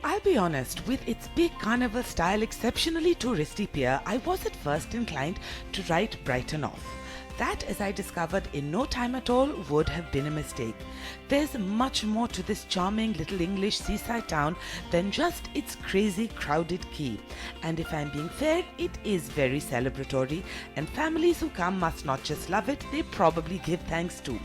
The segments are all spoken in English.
I'll be honest, with its big carnival style, exceptionally touristy pier, I was at first inclined to write Brighton off. That, as I discovered in no time at all, would have been a mistake. There's much more to this charming little English seaside town than just its crazy crowded quay. And if I'm being fair, it is very celebratory, and families who come must not just love it, they probably give thanks too.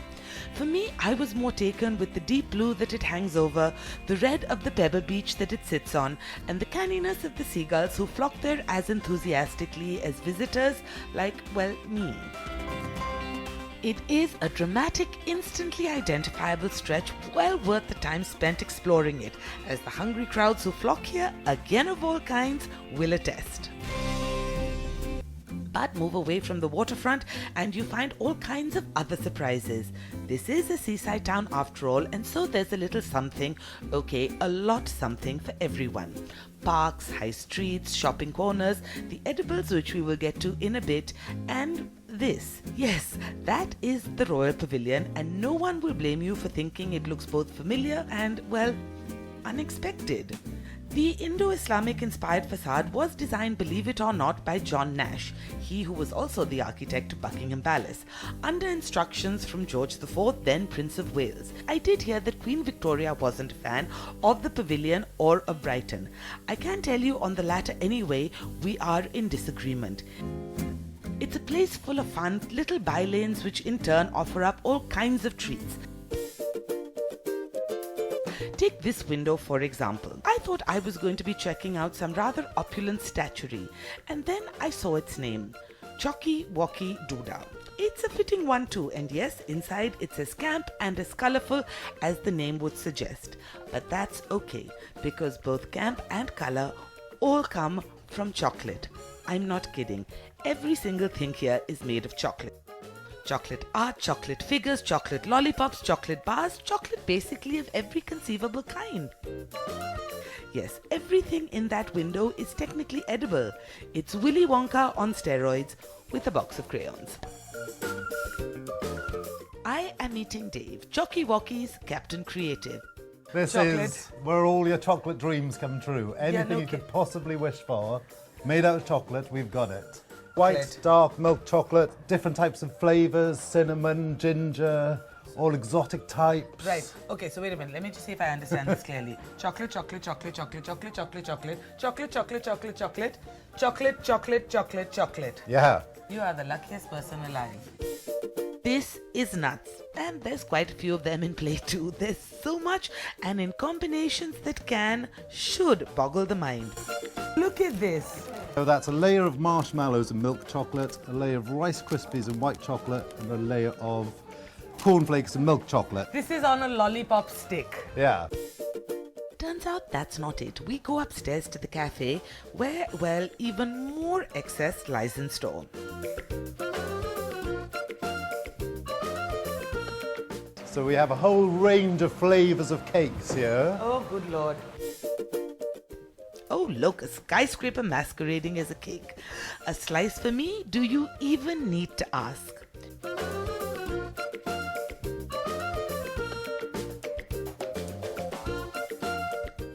For me, I was more taken with the deep blue that it hangs over, the red of the pebble beach that it sits on, and the canniness of the seagulls who flock there as enthusiastically as visitors like, well, me. It is a dramatic, instantly identifiable stretch well worth the time spent exploring it, as the hungry crowds who flock here, again of all kinds, will attest. But move away from the waterfront and you find all kinds of other surprises. This is a seaside town after all, and so there's a little something, okay, a lot something for everyone. Parks, high streets, shopping corners, the edibles which we will get to in a bit, and this. Yes, that is the Royal Pavilion, and no one will blame you for thinking it looks both familiar and, well, unexpected. The Indo-Islamic inspired facade was designed, believe it or not, by John Nash, he who was also the architect of Buckingham Palace, under instructions from George IV, then Prince of Wales. I did hear that Queen Victoria wasn't a fan of the pavilion or of Brighton. I can tell you on the latter anyway, we are in disagreement. It's a place full of fun, little bylanes which in turn offer up all kinds of treats. Take this window for example. I thought I was going to be checking out some rather opulent statuary, and then I saw its name, Chocky Wocky Doodah. It's a fitting one too, and yes, inside it's as camp and as colourful as the name would suggest. But that's okay, because both camp and colour all come from chocolate. I'm not kidding. Every single thing here is made of chocolate. Chocolate art, chocolate figures, chocolate lollipops, chocolate bars, chocolate basically of every conceivable kind. Yes, everything in that window is technically edible. It's Willy Wonka on steroids with a box of crayons. I am eating Dave, Chocky Wocky's Captain Creative. This Chocolate. is where all your chocolate dreams come true. Anything you could possibly wish for, made out of chocolate, we've got it. White, dark milk chocolate, different types of flavours, cinnamon, ginger, all exotic types. Right. Okay, so wait a minute. Let me just see if I understand this clearly. Chocolate, chocolate, chocolate, chocolate, chocolate, chocolate, chocolate, chocolate, chocolate, chocolate, chocolate, chocolate, chocolate, chocolate, chocolate. Yeah. You are the luckiest person alive. This is nuts. And there's quite a few of them in play too. There's so much, and in combinations that should boggle the mind. Look at this. So that's a layer of marshmallows and milk chocolate, a layer of Rice Krispies and white chocolate, and a layer of cornflakes and milk chocolate. This is on a lollipop stick. Yeah. Turns out that's not it. We go upstairs to the cafe where, well, even more excess lies in store. So we have a whole range of flavours of cakes here. Oh, good Lord. Oh, look, a skyscraper masquerading as a cake. A slice for me? Do you even need to ask?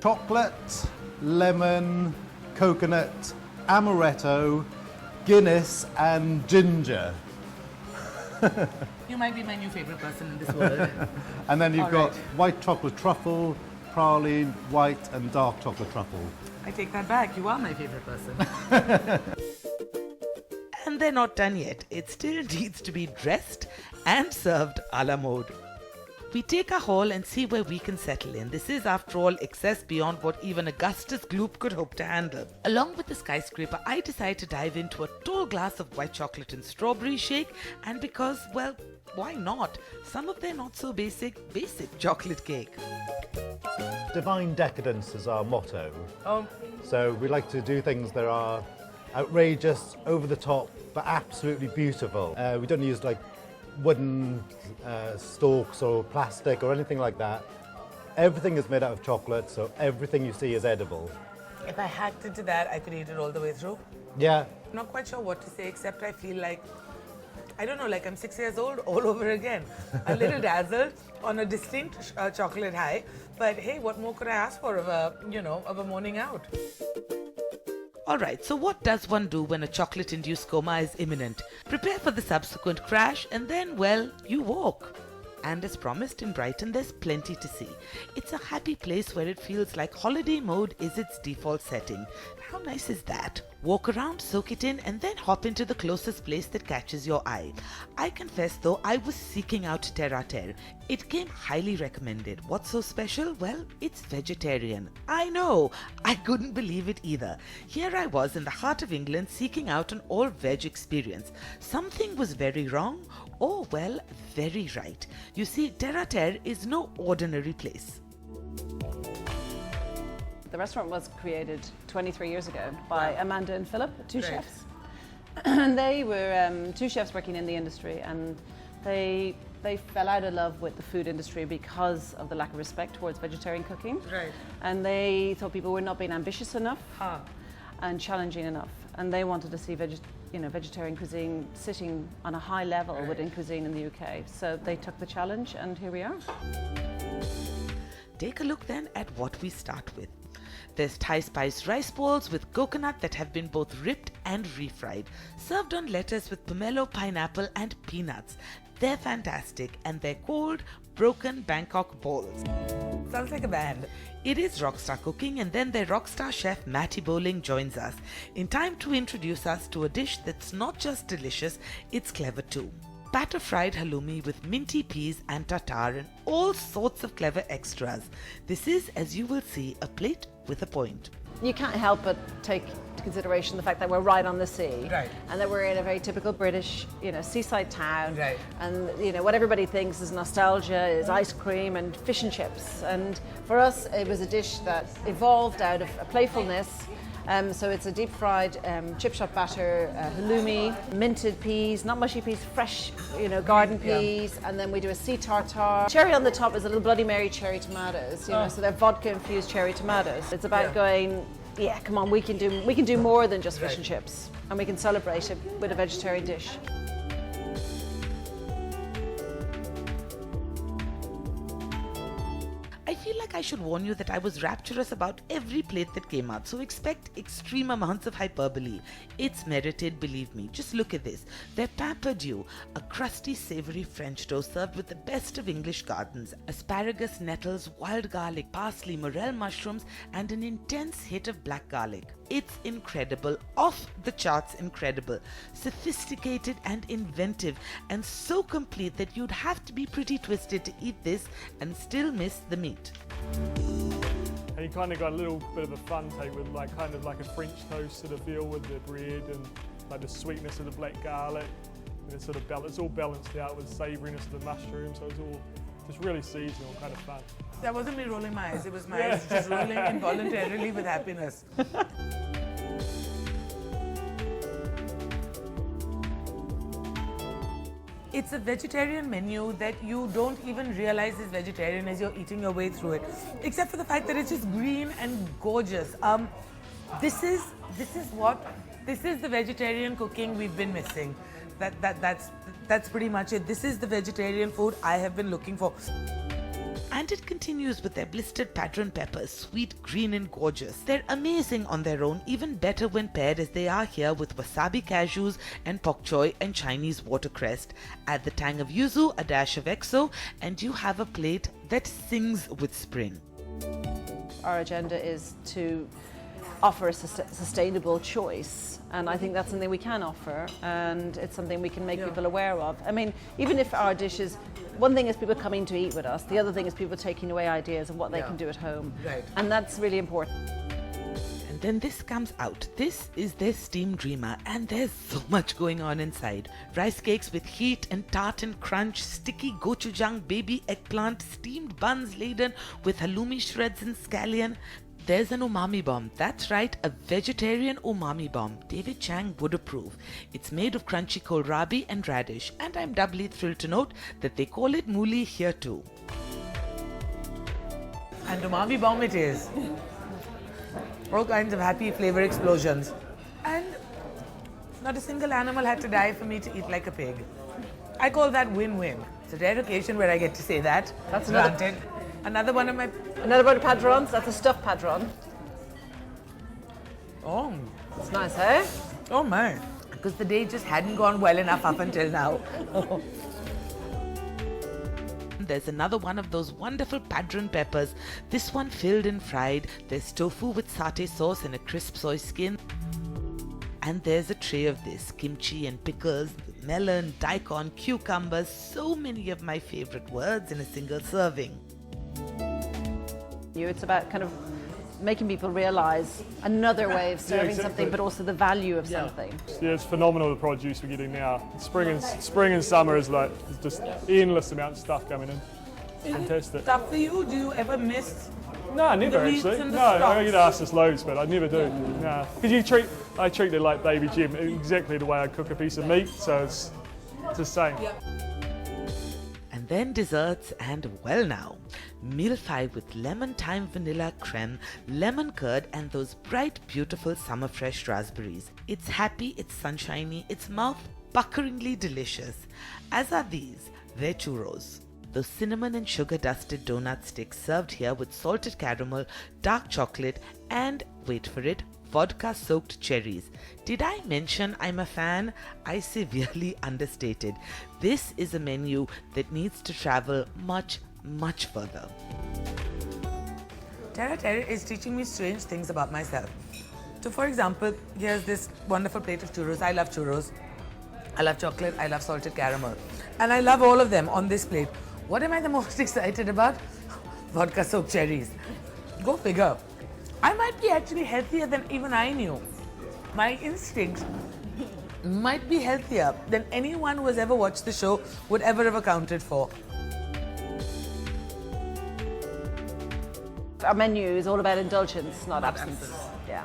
Chocolate, lemon, coconut, amaretto, Guinness and ginger. You might be my new favourite person in this world. And then you've All got right. white chocolate truffle, praline, white and dark chocolate truffle. I take that back. You are my favourite person. And they're not done yet. It still needs to be dressed and served a la mode. We take a haul and see where we can settle in. This is, after all, excess beyond what even Augustus Gloop could hope to handle. Along with the skyscraper, I decide to dive into a tall glass of white chocolate and strawberry shake, and because, well, why not? Some of their not so basic chocolate cake. Divine decadence is our motto. Oh, So we like to do things that are outrageous, over the top, but absolutely beautiful. We don't use like wooden stalks or plastic or anything like that. Everything is made out of chocolate, so everything you see is edible. if I hacked into that, I could eat it all the way through. Yeah. I'm not quite sure what to say, except I feel like I don't know, like I'm 6 years old all over again. A little dazzled on a distinct chocolate high. But hey, what more could I ask for of a morning out? Alright, so what does one do when a chocolate-induced coma is imminent? Prepare for the subsequent crash and then, well, you walk. And as promised in Brighton, there's plenty to see. It's a happy place where it feels like holiday mode is its default setting. How nice is that? Walk around, soak it in, and then hop into the closest place that catches your eye. I confess though, I was seeking out terre à terre. It came highly recommended. What's so special? Well, it's vegetarian. I know, I couldn't believe it either. Here I was in the heart of England seeking out an all-veg experience. Something was very wrong, or well, very right. You see, terre à terre is no ordinary place. The restaurant was created 23 years ago by Amanda and Philip, two chefs. And they were two chefs working in the industry, and they fell out of love with the food industry because of the lack of respect towards vegetarian cooking. Right. And they thought people were not being ambitious enough and challenging enough. And they wanted to see vegetarian cuisine sitting on a high level within cuisine in the UK. So they took the challenge, and here we are. Take a look then at what we start with. There's Thai spiced rice balls with coconut that have been both ripped and refried, served on lettuce with pomelo, pineapple and peanuts. They're fantastic, and they're called Broken Bangkok Balls. Sounds like a band. It is rockstar cooking, and then their rockstar chef Matty Bowling joins us in time to introduce us to a dish that's not just delicious, it's clever too. Batter fried halloumi with minty peas and tartare and all sorts of clever extras. This is, as you will see, a plate with a point. You can't help but take into consideration the fact that we're right on the sea, and that we're in a very typical British, seaside town, and what everybody thinks is nostalgia is ice cream and fish and chips. And for us, it was a dish that evolved out of a playfulness. So it's a deep fried chip shop batter, halloumi, minted peas, not mushy peas, fresh, garden peas, and then we do a sea tartare. Cherry on the top is a little Bloody Mary cherry tomatoes, so they're vodka infused cherry tomatoes. It's about going, come on, we can do more than just fish and chips, and we can celebrate it with a vegetarian dish. I feel like I should warn you that I was rapturous about every plate that came out, so expect extreme amounts of hyperbole. It's merited, believe me. Just look at this. They're pampered you. A crusty, savory French toast served with the best of English gardens. Asparagus, nettles, wild garlic, parsley, morel mushrooms, and an intense hit of black garlic. It's incredible, off the charts incredible, sophisticated and inventive, and so complete that you'd have to be pretty twisted to eat this and still miss the meat. And you kind of got a little bit of a fun take with kind of like a French toast sort of feel with the bread and like the sweetness of the black garlic, and it's all balanced out with savouriness of the mushroom, so it's all just really seasonal, kind of fun. That wasn't me rolling my eyes, it was my eyes just rolling involuntarily with happiness. It's a vegetarian menu that you don't even realize is vegetarian as you're eating your way through it, except for the fact that it's just green and gorgeous. This is the vegetarian cooking we've been missing. That's pretty much it. This is the vegetarian food I have been looking for. And it continues with their blistered padron peppers, sweet, green and gorgeous. They're amazing on their own, even better when paired as they are here with wasabi cashews and pok choy and Chinese watercress. Add the tang of yuzu, a dash of XO, and you have a plate that sings with spring. Our agenda is to offer a sustainable choice, and I think that's something we can offer, and it's something we can make people aware of. I mean, even if our dishes, one thing is people coming to eat with us, the other thing is people taking away ideas of what they can do at home, and that's really important. And then this comes out. This is their steamed dreamer, and there's so much going on inside. Rice cakes with heat and tartan crunch, sticky gochujang baby eggplant, steamed buns laden with halloumi shreds and scallion. There's an umami bomb. That's right, a vegetarian umami bomb. David Chang would approve. It's made of crunchy kohlrabi and radish, and I'm doubly thrilled to note that they call it mooli here too. And umami bomb it is. All kinds of happy flavor explosions. And not a single animal had to die for me to eat like a pig. I call that win-win. It's a rare occasion where I get to say that. That's another- Granted. Another one of my... Another one of padrons. That's a stuffed padron. Oh, It's nice, eh? oh my. Because the day just hadn't gone well enough up until now. There's another one of those wonderful padron peppers. This one filled and fried. There's tofu with satay sauce and a crisp soy skin. And there's a tray of this, kimchi and pickles, melon, daikon, cucumbers, so many of my favorite words in a single serving. It's about kind of making people realise another way of serving exactly. something, but also the value of something. Yeah, it's phenomenal the produce we're getting now. Spring and summer is like just endless amount of stuff coming in. Fantastic. Tough for you? Do you ever miss? No, never The meats actually. and the No, I stocks. get asked this loads, but I never do. No, because I treat it like baby Jim, exactly the way I cook a piece of meat. So it's the same. And then desserts, and well now, meal 5 with lemon thyme vanilla creme, lemon curd, and those bright beautiful summer fresh raspberries. It's happy, it's sunshiny, it's mouth puckeringly delicious, as are these, their churros. Those cinnamon and sugar dusted donut sticks served here with salted caramel, dark chocolate, and wait for it, vodka soaked cherries. Did I mention I'm a fan? I severely understated. This is a menu that needs to travel much, much further. Tara is teaching me strange things about myself. So for example, here's this wonderful plate of churros. I love churros. I love chocolate, I love salted caramel. And I love all of them on this plate. What am I the most excited about? Vodka soaked cherries. Go figure. I might be actually healthier than even I knew. My instincts might be healthier than anyone who has ever watched the show would ever have accounted for. Our menu is all about indulgence, not absence. Yeah,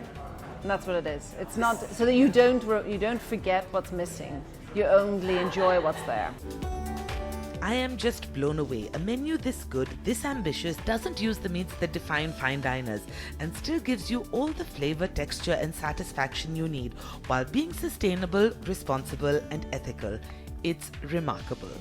and that's what it is. It's not so that you don't forget what's missing. You only enjoy what's there. I am just blown away. A menu this good, this ambitious, doesn't use the meats that define fine diners and still gives you all the flavor, texture and satisfaction you need while being sustainable, responsible and ethical. It's remarkable.